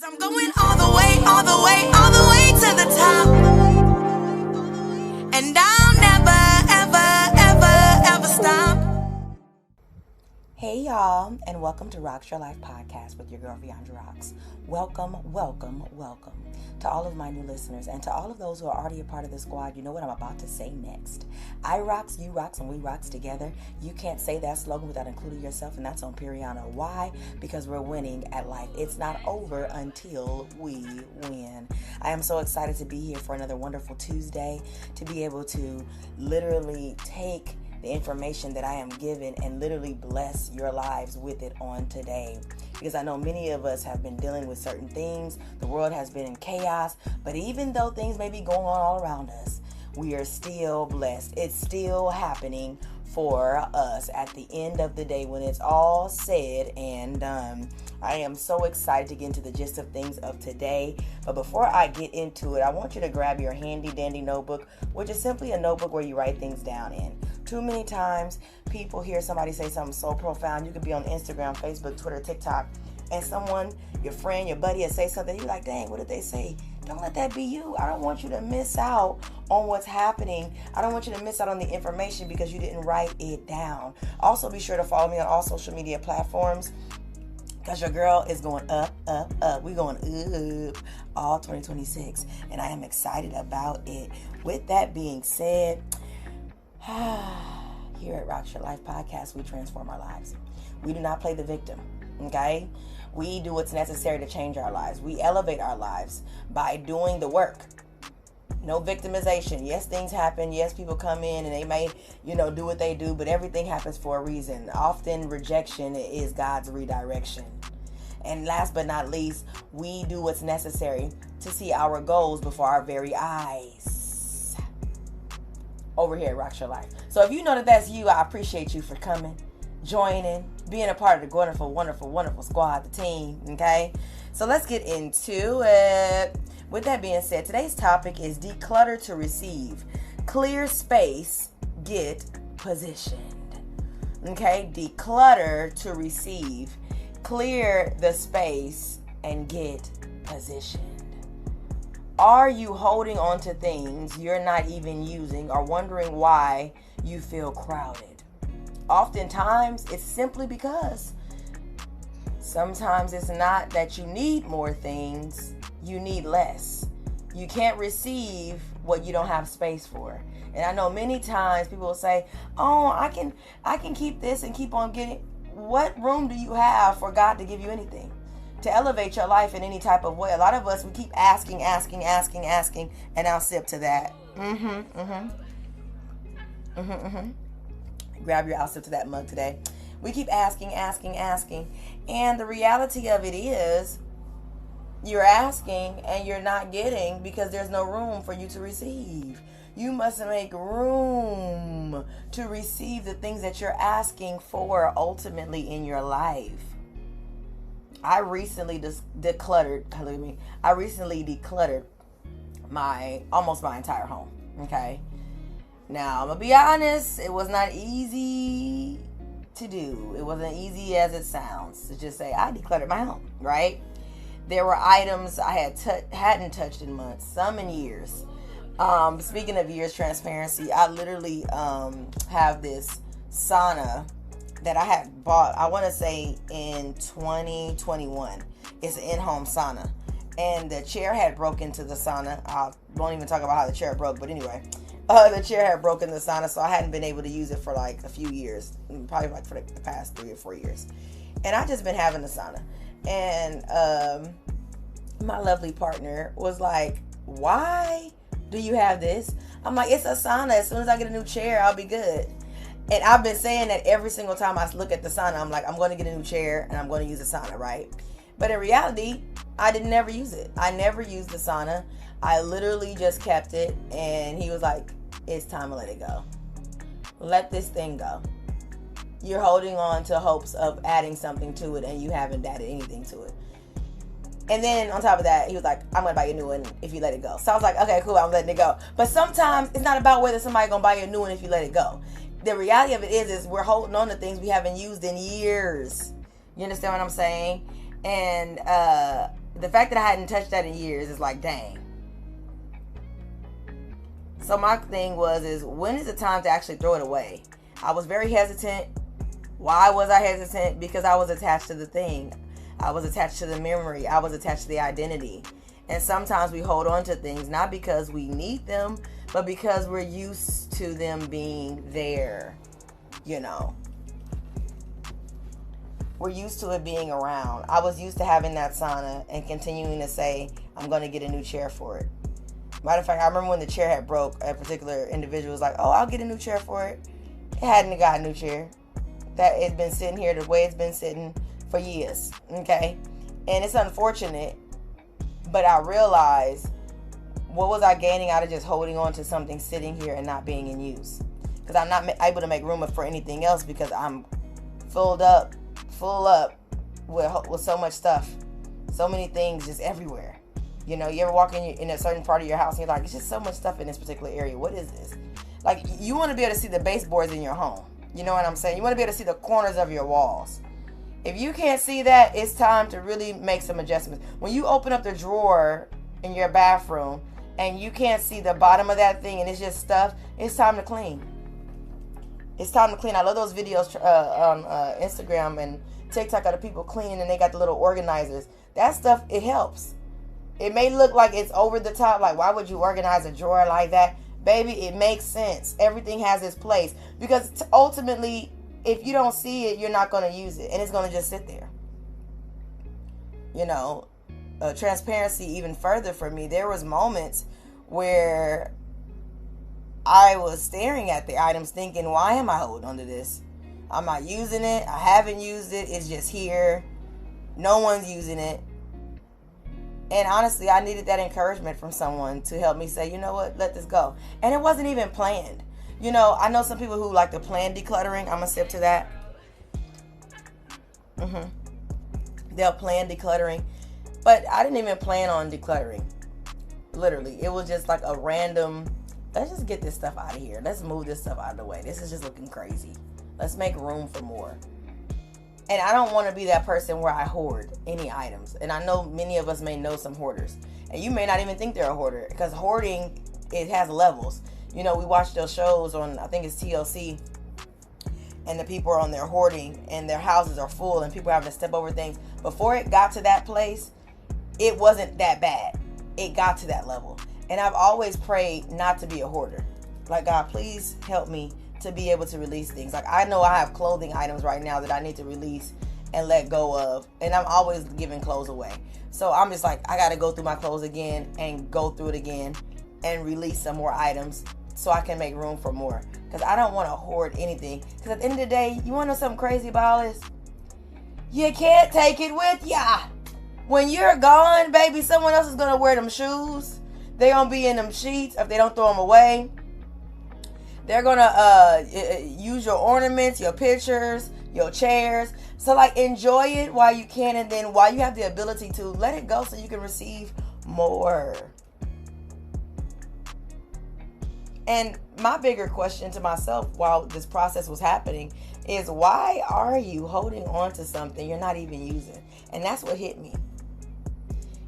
I'm going all the way, all the way, all the way to the top. And I'll never, ever, ever, ever stop. Hey y'all, and welcome to Rocks Your Life podcast with your girl Viandra Rocks. Welcome, welcome, welcome to all of my new listeners and to all of those who are already a part of the squad. You know what I'm about to say next. I rocks, you rocks, and we rocks together. You can't say that slogan without including yourself, and that's on Periana. Why? Because we're winning at life. It's not over until we win. I am so excited to be here for another wonderful Tuesday, to be able to literally take the information that I am given and literally bless your lives with it on today. Because I know many of us have been dealing with certain things. The world has been in chaos, but even though things may be going on all around us, we are still blessed. It's still happening for us at the end of the day when it's all said and done. I am so excited to get into the gist of things of today. But before I get into it, I want you to grab your handy dandy notebook, which is simply a notebook where you write things down in. Too many times people hear somebody say something so profound. You could be on Instagram, Facebook, Twitter, TikTok, and someone, your friend, your buddy, will say something. You're like, dang, what did they say? Don't let that be you. I don't want you to miss out on what's happening. I don't want you to miss out on the information because you didn't write it down. Also, be sure to follow me on all social media platforms because your girl is going up, up, up. We're going up all 2026, and I am excited about it. With that being said, here at Rocks Your Life podcast, we transform our lives. We do not play the victim, okay? We do what's necessary to change our lives. We elevate our lives by doing the work. No victimization. Yes, things happen. Yes, people come in and they may, do what they do, but everything happens for a reason. Often rejection is God's redirection. And last but not least, we do what's necessary to see our goals before our very eyes. Over here at Rocks Your Life. So if you know that that's you, I appreciate you for coming, joining, being a part of the wonderful, wonderful, wonderful squad, the team, okay? So let's get into it. With that being said, today's topic is declutter to receive. Clear space, get positioned. Okay? Declutter to receive. Clear the space and get positioned. Are you holding on to things you're not even using or wondering why you feel crowded? Oftentimes, it's simply because sometimes it's not that you need more things, you need less. You can't receive what you don't have space for. And I know many times people will say, oh, I can keep this and keep on getting. What room do you have for God to give you anything? To elevate your life in any type of way. A lot of us, we keep asking, and I'll sip to that. Grab your I'll sip to that mug today. We keep asking, and the reality of it is, you're asking and you're not getting because there's no room for you to receive. You must make room to receive the things that you're asking for ultimately in your life. I recently decluttered almost my entire home. Okay. Now I'm gonna be honest, it was not easy to do. It wasn't easy as it sounds to just say I decluttered my home, right? There were items I hadn't touched in months, some in years. Speaking of years, transparency, I literally have this sauna that I had bought, I want to say in 2021. It's an in-home sauna. And the chair had broken into the sauna. I won't even talk about how the chair broke, but anyway. The chair had broken the sauna, so I hadn't been able to use it for like a few years. Probably like for the past 3 or 4 years. And I just been having the sauna. And my lovely partner was like, why do you have this? I'm like, it's a sauna. As soon as I get a new chair, I'll be good. And I've been saying that every single time I look at the sauna. I'm like, I'm going to get a new chair and I'm going to use the sauna, right? But in reality, I didn't never use it. I never used the sauna. I literally just kept it. And he was like, it's time to let it go. Let this thing go. You're holding on to hopes of adding something to it and you haven't added anything to it. And then on top of that, he was like, I'm going to buy you a new one if you let it go. So I was like, okay, cool, I'm letting it go. But sometimes it's not about whether somebody's going to buy you a new one if you let it go. The reality of it is we're holding on to things we haven't used in years. You understand what I'm saying? And the fact that I hadn't touched that in years is like, dang. So my thing is when is the time to actually throw it away? I was very hesitant. Why was I hesitant? Because I was attached to the thing. I was attached to the memory. I was attached to the identity. And sometimes we hold on to things not because we need them, but because we're used to them being there. You know, we're used to it being around. I was used to having that sauna and continuing to say, I'm going to get a new chair for it. Matter of fact, I remember when the chair had broke, a particular individual was like, oh, I'll get a new chair for it. It hadn't got a new chair. That it's been sitting here the way it's been sitting for years. Okay. And it's unfortunate, but I realized, what was I gaining out of just holding on to something sitting here and not being in use? Because I'm not able to make room for anything else because I'm full up with so much stuff. So many things just everywhere. You know, you ever walk in a certain part of your house and you're like, it's just so much stuff in this particular area. What is this? Like, you want to be able to see the baseboards in your home. You know what I'm saying? You want to be able to see the corners of your walls. If you can't see that, it's time to really make some adjustments. When you open up the drawer in your bathroom and you can't see the bottom of that thing and it's just stuff, it's time to clean. It's time to clean. I love those videos on Instagram and TikTok of the people cleaning and they got the little organizers. That stuff, it helps. It may look like it's over the top, like why would you organize a drawer like that? Baby, it makes sense. Everything has its place. Because ultimately, if you don't see it, you're not going to use it. And it's going to just sit there. You know, transparency even further for me. There was moments where I was staring at the items thinking, why am I holding on to this? I'm not using it. I haven't used it. It's just here. No one's using it. And honestly, I needed that encouragement from someone to help me say, you know what, let this go. And it wasn't even planned. You know, I know some people who like to plan decluttering. I'm going to sip to that. They'll plan decluttering. But I didn't even plan on decluttering. Literally. It was just like a random, let's just get this stuff out of here. Let's move this stuff out of the way. This is just looking crazy. Let's make room for more. And I don't want to be that person where I hoard any items. And I know many of us may know some hoarders. And you may not even think they're a hoarder. Because hoarding, it has levels. You know, we watch those shows on, I think it's TLC. And the people are on there hoarding. And their houses are full. And people are having to step over things. Before it got to that place, it wasn't that bad. It got to that level. And I've always prayed not to be a hoarder. Like, God, please help me to be able to release things. Like, I know I have clothing items right now that I need to release and let go of, and I'm always giving clothes away. So I'm just like, I got to go through my clothes again and go through it again and release some more items so I can make room for more, because I don't want to hoard anything. Because at the end of the day, you want to know something crazy about all this? You can't take it with ya. When you're gone, baby, someone else is going to wear them shoes. They're going to be in them sheets if they don't throw them away. They're going to use your ornaments, your pictures, your chairs. So, like, enjoy it while you can. And then while you have the ability to, let it go so you can receive more. And my bigger question to myself while this process was happening is, why are you holding on to something you're not even using? And that's what hit me.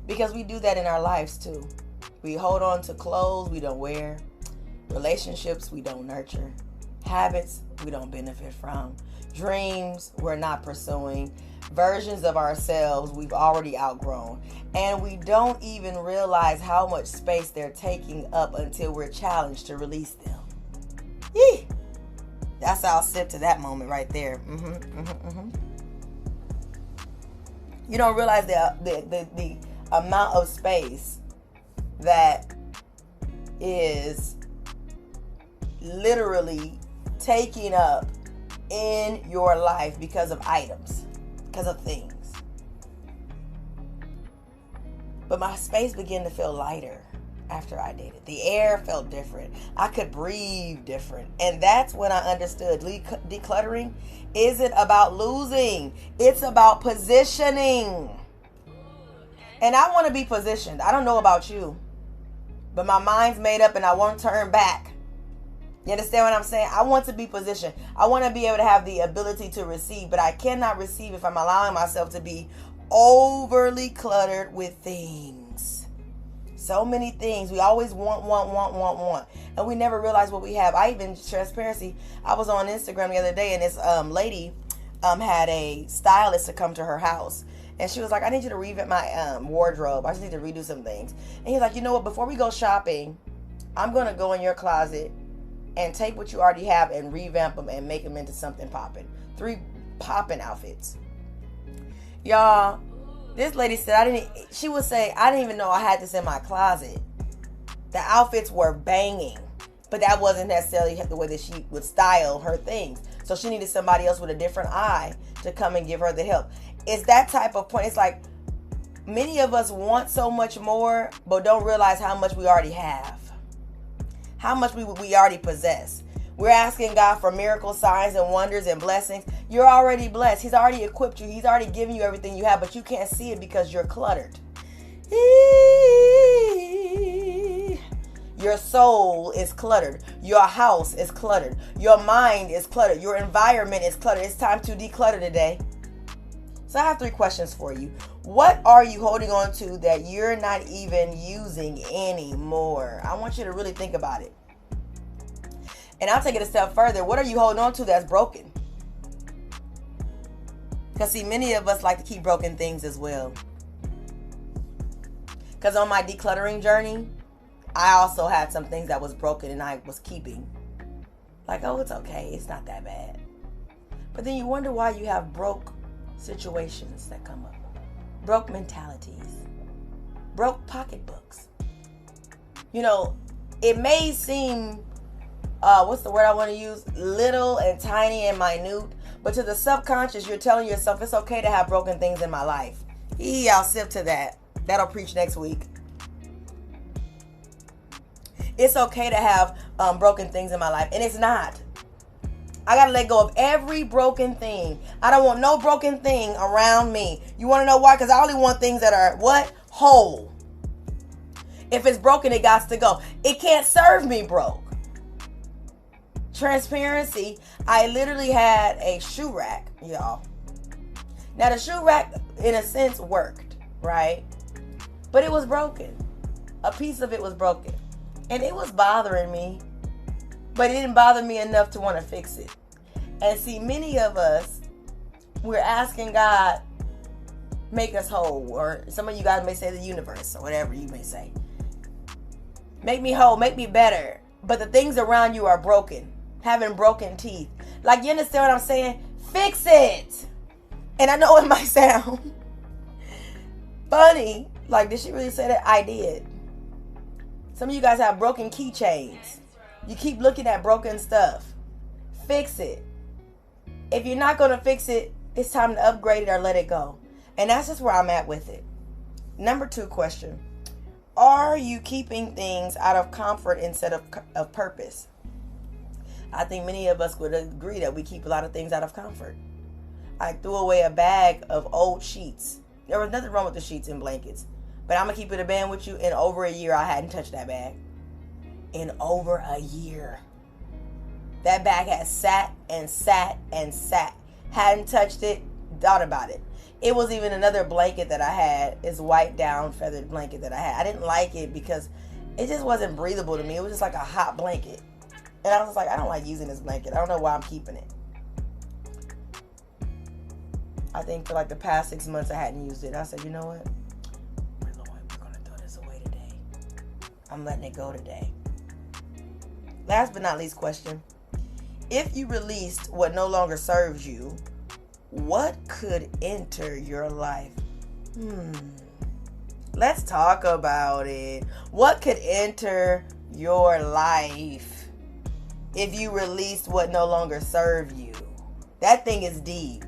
Because we do that in our lives too. We hold on to clothes we don't wear. Relationships we don't nurture. Habits we don't benefit from. Dreams we're not pursuing. Versions of ourselves we've already outgrown. And we don't even realize how much space they're taking up until we're challenged to release them. Yee! That's how I'll sip to that moment right there. You don't realize the amount of space that is literally taking up in your life because of items, because of things. But my space began to feel lighter after I dated. The air felt different. I could breathe different. And that's when I understood decluttering isn't about losing. It's about positioning. And I want to be positioned. I don't know about you, but my mind's made up and I won't turn back. You understand what I'm saying? I want to be positioned. I want to be able to have the ability to receive, but I cannot receive if I'm allowing myself to be overly cluttered with things. So many things. We always want. And we never realize what we have. I even, transparency, I was on Instagram the other day, and this lady had a stylist to come to her house. And she was like, I need you to revamp my wardrobe. I just need to redo some things. And he's like, you know what? Before we go shopping, I'm going to go in your closet and take what you already have and revamp them and make them into something popping. 3 popping outfits. Y'all, this lady said, she would say, I didn't even know I had this in my closet. The outfits were banging, but that wasn't necessarily the way that she would style her things. So she needed somebody else with a different eye to come and give her the help. It's that type of point. It's like many of us want so much more, but don't realize how much we already have. How much we already possess. We're asking God for miracles, signs, and wonders and blessings. You're already blessed. He's already equipped you. He's already given you everything you have, but you can't see it because you're cluttered. Your soul is cluttered. Your house is cluttered. Your mind is cluttered. Your environment is cluttered. It's time to declutter today. So I have 3 questions for you. What are you holding on to that you're not even using anymore? I want you to really think about it. And I'll take it a step further. What are you holding on to that's broken? Because see, many of us like to keep broken things as well. Because on my decluttering journey, I also had some things that was broken and I was keeping. Like, oh, it's okay. It's not that bad. But then you wonder why you have broke situations that come up. Broke mentalities. Broke pocketbooks. You know, it may seem, what's the word I want to use? Little and tiny and minute. But to the subconscious, you're telling yourself it's okay to have broken things in my life. I'll sip to that. That'll preach next week. It's okay to have broken things in my life. And it's not. I got to let go of every broken thing. I don't want no broken thing around me. You want to know why? Because I only want things that are, what? Whole. If it's broken, it got to go. It can't serve me broke. Transparency, I literally had a shoe rack, y'all. Now, the shoe rack, in a sense, worked, right? But it was broken. A piece of it was broken. And it was bothering me. But it didn't bother me enough to want to fix it. And see, many of us, we're asking God, make us whole. Or some of you guys may say the universe, or whatever you may say. Make me whole, make me better. But the things around you are broken. Having broken teeth. Like, you understand what I'm saying? Fix it. And I know it might sound funny. Like, did she really say that? I did. Some of you guys have broken keychains. You keep looking at broken stuff. Fix it. If you're not going to fix it, it's time to upgrade it or let it go. And that's just where I'm at with it. Number 2 question. Are you keeping things out of comfort instead of purpose? I think many of us would agree that we keep a lot of things out of comfort. I threw away a bag of old sheets. There was nothing wrong with the sheets and blankets. But I'm going to keep it a band with you. In over a year, I hadn't touched that bag. In over a year. That bag had sat and sat and sat. Hadn't touched it, thought about it. It was even another blanket that I had. This white down feathered blanket that I had. I didn't like it because it just wasn't breathable to me. It was just like a hot blanket. And I was like, I don't like using this blanket. I don't know why I'm keeping it. I think for like the past 6 months I hadn't used it. I said, you know what? Lord, we're going to throw this away today. I'm letting it go today. Last but not least question. If you released what no longer serves you, what could enter your life? Let's talk about it. What could enter your life if you released what no longer served you? That thing is deep.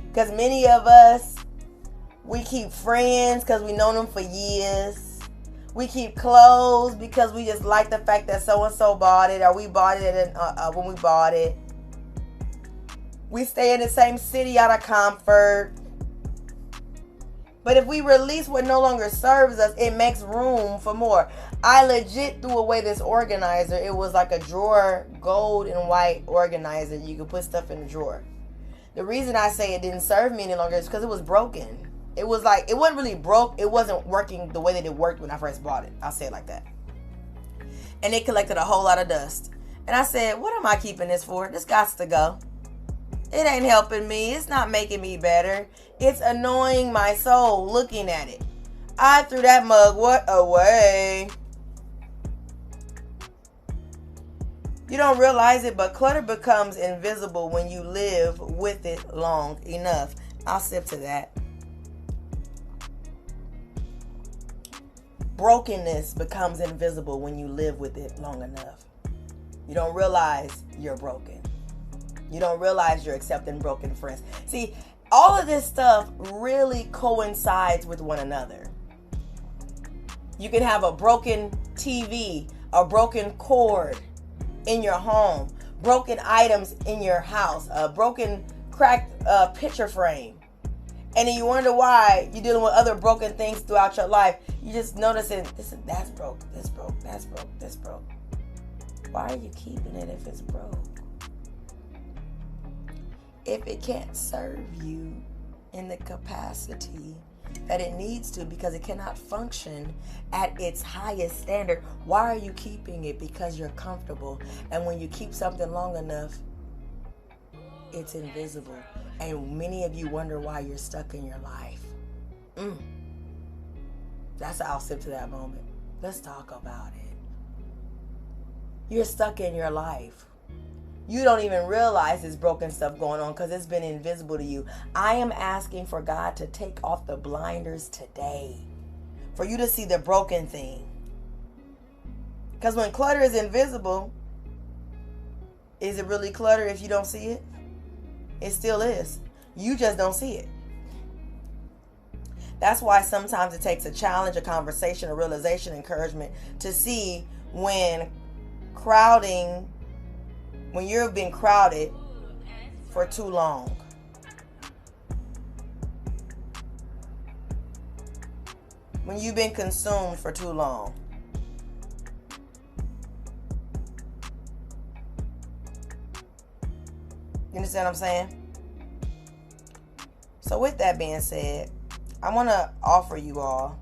Because many of us, we keep friends because we know them for years. We keep clothes because we just like the fact that so-and-so bought it, or we bought it when we bought it. We stay in the same city out of comfort. But if we release what no longer serves us, it makes room for more. I legit threw away this organizer. It was like a drawer, gold and white organizer. You could put stuff in the drawer. The reason I say it didn't serve me any longer is because it was broken. It was like, it wasn't really broke. It wasn't working the way that it worked when I first bought it. I'll say it like that. And it collected a whole lot of dust. And I said, what am I keeping this for? This gots to go. It ain't helping me. It's not making me better. It's annoying my soul looking at it. I threw that mug away. You don't realize it, but clutter becomes invisible when you live with it long enough. I'll sip to that. Brokenness becomes invisible when you live with it long enough. You don't realize you're broken. You don't realize you're accepting broken friends. See, all of this stuff really coincides with one another. You can have a broken TV, a broken cord in your home, broken items in your house, a broken cracked picture frame. And then you wonder why you're dealing with other broken things throughout your life. You just noticing that's broke, this broke, that's broke, this broke. Why are you keeping it if it's broke? If it can't serve you in the capacity that it needs to, because it cannot function at its highest standard, why are you keeping it? Because you're comfortable. And when you keep something long enough, it's invisible. And many of you wonder why you're stuck in your life. That's how I'll sip to that moment. Let's talk about it. You're stuck in your life. You don't even realize there's broken stuff going on because it's been invisible to you. I am asking for God to take off the blinders today, for you to see the broken thing. Because when clutter is invisible, is it really clutter if you don't see it? It still is. You just don't see it. That's why sometimes it takes a challenge, a conversation, a realization, encouragement to see when you've been crowded for too long. When you've been consumed for too long. You understand what I'm saying? So with that being said, I want to offer you all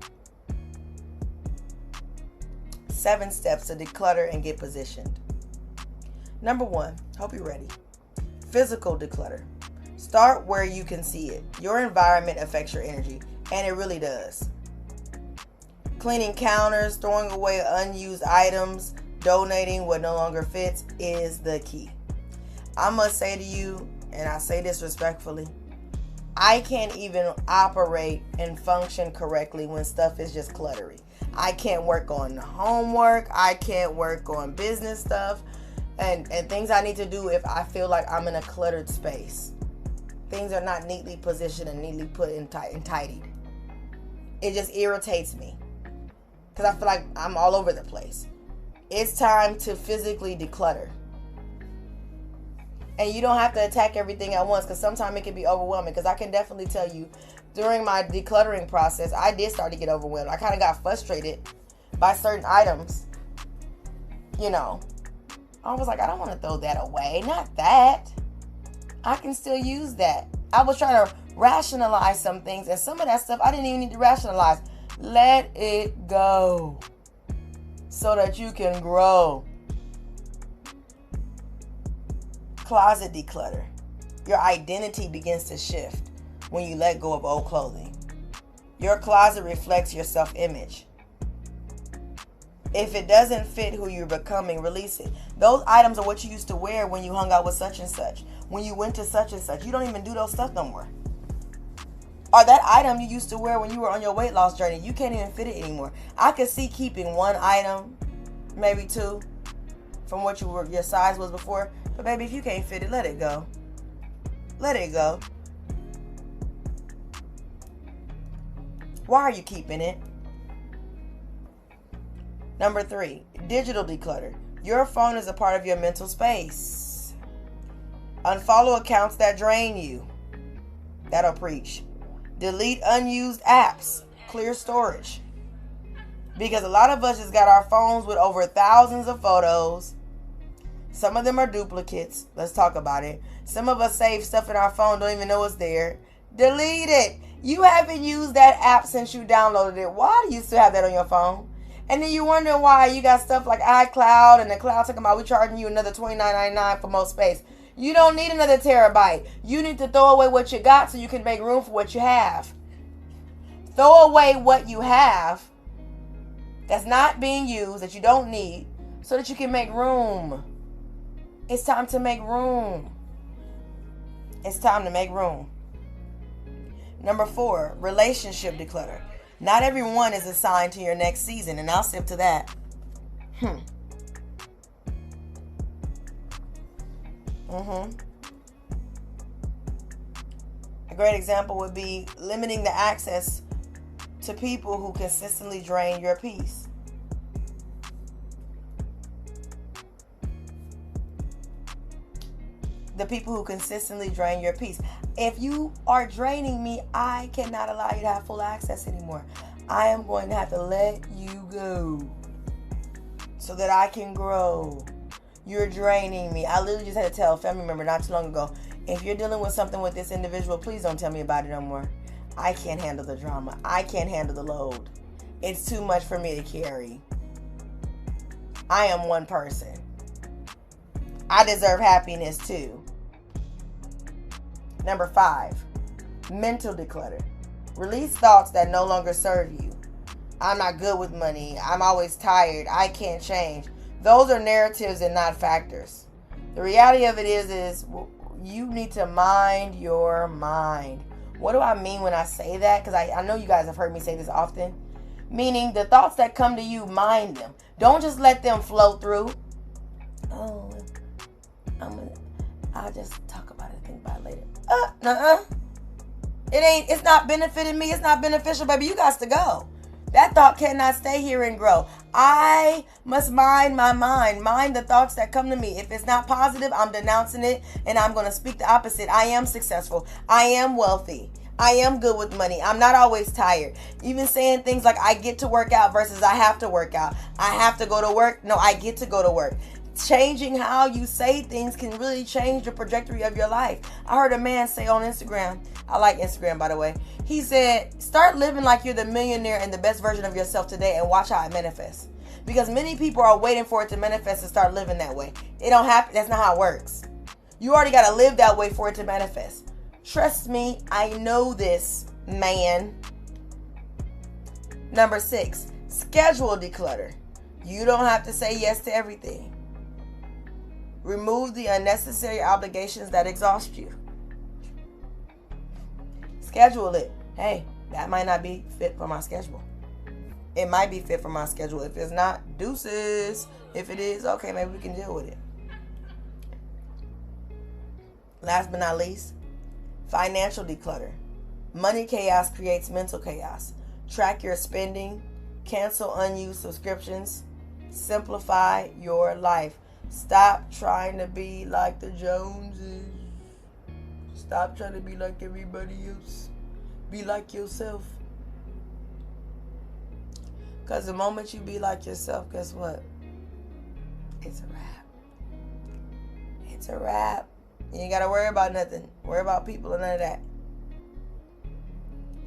7 steps to declutter and get positioned. Number 1, hope you're ready. Physical declutter. Start where you can see it. Your environment affects your energy, and it really does. Cleaning counters, throwing away unused items, donating what no longer fits is the key. I must say to you, and I say this respectfully, I can't even operate and function correctly when stuff is just cluttery. I can't work on homework. I can't work on business stuff and things I need to do if I feel like I'm in a cluttered space. Things are not neatly positioned and neatly put and tidied. It just irritates me because I feel like I'm all over the place. It's time to physically declutter. And you don't have to attack everything at once, because sometimes it can be overwhelming. Because I can definitely tell you, during my decluttering process, I did start to get overwhelmed. I kind of got frustrated by certain items. You know, I was like, I don't want to throw that away. Not that. I can still use that. I was trying to rationalize some things, and some of that stuff I didn't even need to rationalize. Let it go so that you can grow. Closet declutter. Your identity begins to shift when you let go of old clothing. Your closet reflects your self-image. If it doesn't fit who you're becoming, release it. Those items are what you used to wear when you hung out with such and such, when you went to such and such. You don't even do those stuff no more. Or that item you used to wear when you were on your weight loss journey, you can't even fit it anymore. I could see keeping 1 item, maybe 2, from what your size was before. But baby, if you can't fit it, let it go. Let it go. Why are you keeping it? Number 3, digital declutter. Your phone is a part of your mental space. Unfollow accounts that drain you. That'll preach. Delete unused apps. Clear storage. Because a lot of us just got our phones with over thousands of photos. Some of them are duplicates. Let's talk about it. Some of us save stuff in our phone, don't even know it's there. Delete it. You haven't used that app since you downloaded it. Why do you still have that on your phone? And then you wonder why you got stuff like iCloud and the cloud talking about we charging you another $29.99 for more space. You don't need another terabyte. You need to throw away what you got so you can make room for what you have. Throw away what you have that's not being used, that you don't need, so that you can make room. It's time to make room. It's time to make room. Number 4, relationship declutter. Not everyone is assigned to your next season, and I'll sip to that. A great example would be limiting the access to people who consistently drain your peace. The people who consistently drain your peace. If you are draining me, I cannot allow you to have full access anymore. I am going to have to let you go so that I can grow. You're draining me. I literally just had to tell a family member not too long ago, if you're dealing with something with this individual, please don't tell me about it no more. I can't handle the drama. I can't handle the load. It's too much for me to carry. I am one person. I deserve happiness too. Number 5, mental declutter. Release thoughts that no longer serve you. I'm not good with money. I'm always tired. I can't change. Those are narratives and not factors. The reality of it is you need to mind your mind. What do I mean when I say that? Because I know you guys have heard me say this often. Meaning the thoughts that come to you, mind them. Don't just let them flow through. Oh, I'll just talk about it and think about it later. It's not benefiting me. It's not beneficial, baby. You got to go. That thought cannot stay here and grow. I must mind my mind. Mind the thoughts that come to me. If it's not positive, I'm denouncing it and I'm going to speak the opposite. I am successful. I am wealthy. I am good with money. I'm not always tired. Even saying things like I get to work out versus I have to work out. I have to go to work. No, I get to go to work. Changing how you say things can really change the trajectory of your life. I heard a man say on Instagram, I like Instagram by the way, he said, start living like you're the millionaire and the best version of yourself today and watch how it manifests. Because many people are waiting for it to manifest and start living that way. It don't happen. That's not how it works. You already got to live that way for it to manifest. Trust me, I know this, man. Number 6, schedule declutter. You don't have to say yes to everything. Remove the unnecessary obligations that exhaust you. Schedule it. Hey, that might not be fit for my schedule. It might be fit for my schedule. If it's not, deuces. If it is, okay, maybe we can deal with it. Last but not least, financial declutter. Money chaos creates mental chaos. Track your spending. Cancel unused subscriptions. Simplify your life. Stop trying to be like the Joneses. Stop trying to be like everybody else. Be like yourself. Because the moment you be like yourself, guess what? It's a wrap. It's a wrap. You ain't got to worry about nothing. Worry about people and none of that.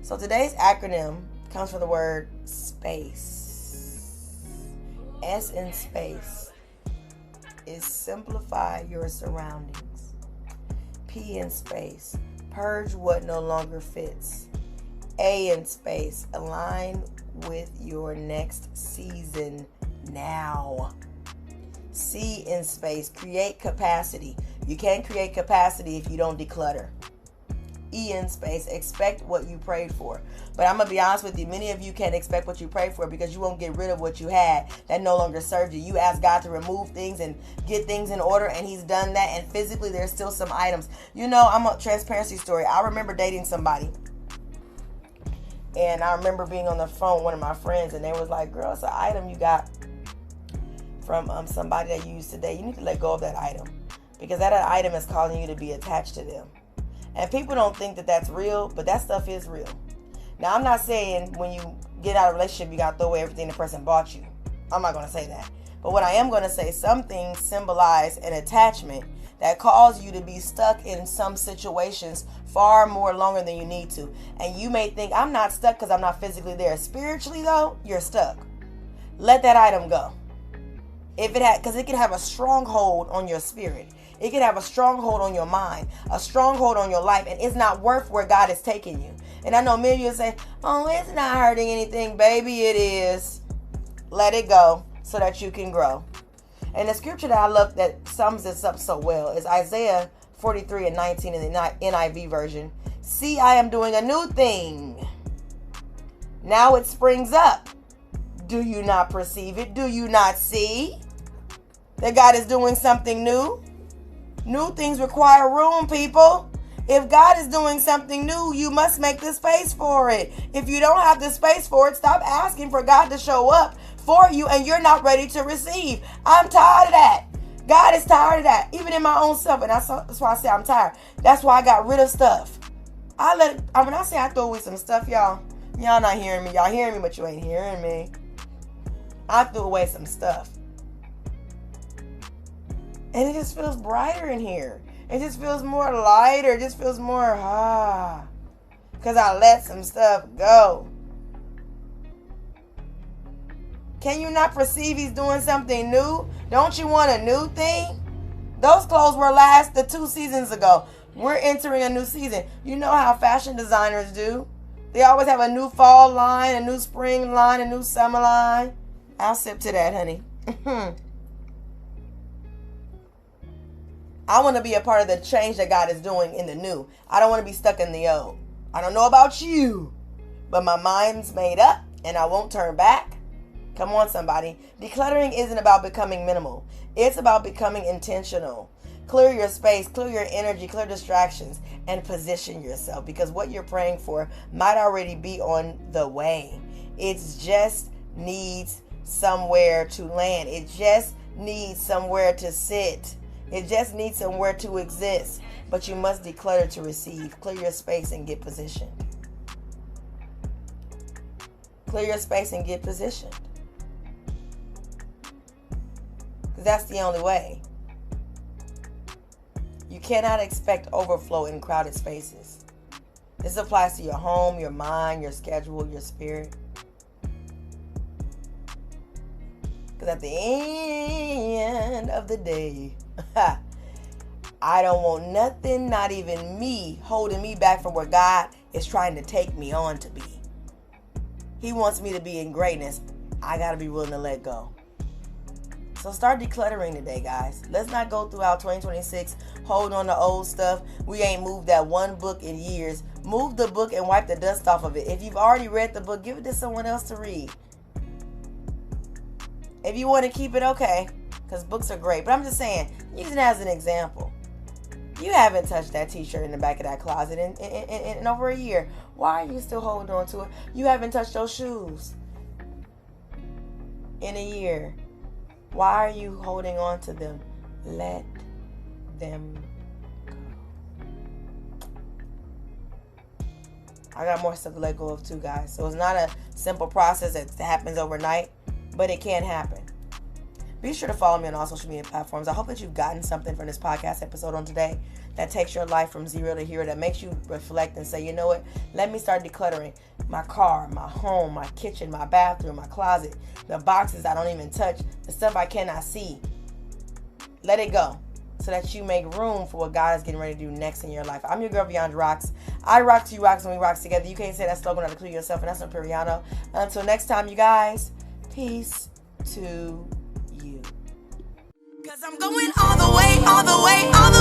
So today's acronym comes from the word space. S in space is simplify your surroundings. P in space, purge what no longer fits. A in space, align with your next season now. C in space, create capacity. You can't create capacity if you don't declutter. E in space, expect what you prayed for. But I'm going to be honest with you, many of you can't expect what you prayed for because you won't get rid of what you had that no longer served you. You ask God to remove things and get things in order, and he's done that. And physically, there's still some items. You know, I'm a transparency story. I remember dating somebody. And I remember being on the phone with one of my friends, and they was like, girl, it's an item you got from somebody that you used to date. You need to let go of that item because that item is causing you to be attached to them. And people don't think that that's real, but that stuff is real. Now, I'm not saying when you get out of a relationship, you got to throw away everything the person bought you. I'm not going to say that. But what I am going to say, some things symbolize an attachment that cause you to be stuck in some situations far more longer than you need to. And you may think, I'm not stuck because I'm not physically there. Spiritually, though, you're stuck. Let that item go. Because it can have a stronghold on your spirit. It can have a stronghold on your mind, a stronghold on your life, and it's not worth where God is taking you. And I know many of you say, oh, it's not hurting anything. Baby, it is. Let it go so that you can grow. And the scripture that I love that sums this up so well is Isaiah 43:19 in the NIV version. See, I am doing a new thing. Now it springs up. Do you not perceive it? Do you not see that God is doing something new? New things require room, people. If God is doing something new, you must make the space for it. If you don't have the space for it, stop asking for God to show up for you and you're not ready to receive. I'm tired of that. God is tired of that. Even in my own self. And that's why I say I'm tired. That's why I got rid of stuff. When I say I throw away some stuff, y'all not hearing me. Y'all hearing me, but you ain't hearing me. I threw away some stuff. And it just feels brighter in here. It just feels more lighter. It just feels more, because I let some stuff go. Can you not perceive he's doing something new? Don't you want a new thing? Those clothes were last the 2 seasons ago. We're entering a new season. You know how fashion designers do. They always have a new fall line, a new spring line, a new summer line. I'll sip to that, honey. I want to be a part of the change that God is doing in the new. I don't want to be stuck in the old. I don't know about you, but my mind's made up and I won't turn back. Come on, somebody. Decluttering isn't about becoming minimal. It's about becoming intentional. Clear your space, clear your energy, clear distractions, and position yourself because what you're praying for might already be on the way. It just needs somewhere to land. It just needs somewhere to sit. It just needs somewhere to exist. But you must declutter to receive. Clear your space and get positioned. Clear your space and get positioned. Because that's the only way. You cannot expect overflow in crowded spaces. This applies to your home, your mind, your schedule, your spirit. Because at the end of the day, I don't want nothing, not even me, holding me back from where God is trying to take me on to be. He wants me to be in greatness. I got to be willing to let go. So start decluttering today, guys. Let's not go throughout 2026 holding on to old stuff. We ain't moved that one book in years. Move the book and wipe the dust off of it. If you've already read the book, give it to someone else to read. If you want to keep it, okay, because books are great. But I'm just saying, use it as an example. You haven't touched that t-shirt in the back of that closet in over a year. Why are you still holding on to it? You haven't touched those shoes in a year. Why are you holding on to them? Let them go. I got more stuff to let go of too, guys. So it's not a simple process that happens overnight, but it can happen. Be sure to follow me on all social media platforms. I hope that you've gotten something from this podcast episode on today that takes your life from zero to hero, that makes you reflect and say, you know what? Let me start decluttering my car, my home, my kitchen, my bathroom, my closet, the boxes I don't even touch, the stuff I cannot see. Let it go so that you make room for what God is getting ready to do next in your life. I'm your girl, Beyond Rocks. I rock to you rocks when we rock together. You can't say that slogan without including yourself, and that's no Periano. Until next time, you guys, peace to you. 'Cause I'm going all the way, all the way, all the way.